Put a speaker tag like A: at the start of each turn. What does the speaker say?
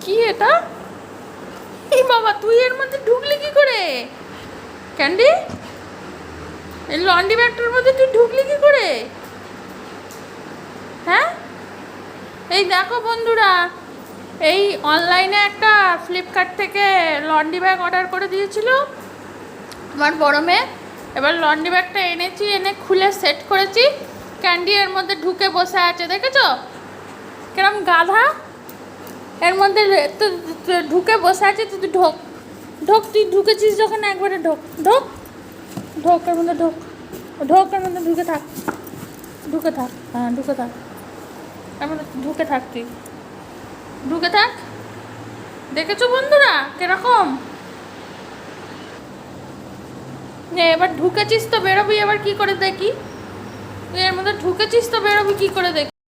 A: কি এটা? এই বাবা, তুই এর মধ্যে ঢুকলি কি করে? ক্যান্ডি, এই লন্ড্রি ব্যাগটার মধ্যে তুই ঢুকলি কি করে? হ্যাঁ, এই দেখো বন্ধুরা, এই অনলাইনে একটা ফ্লিপকার্ট থেকে লন্ড্রি ব্যাগ অর্ডার করে দিয়েছিল আমার বড় মেয়ে। এবার লন্ড্রি ব্যাগটা এনেছি, এনে খুলে সেট করেছি। ক্যান্ডি এর মধ্যে ঢুকে বসে আছে, দেখেছো কিরম গাধা? এর মধ্যে তো ঢুকে বসে আছে। তুই ঢোক ঢোক, তুই ঢুকেছিস যখন একবারে ঢোক ঢোক ঢোক, এর মধ্যে ঢোক ঢোক, এর মধ্যে ঢুকে থাক, ঢুকে থাক, হ্যাঁ ঢুকে থাক, এর মধ্যে ঢুকে থাক, তুই ঢুকে থাক। দেখেছো বন্ধুরা কিরকম? এবার ঢুকেছিস তো বেরোবি এবার কি করে দেখি? তুই এর মধ্যে ঢুকেছিস তো বেরোবি কি করে দেখি?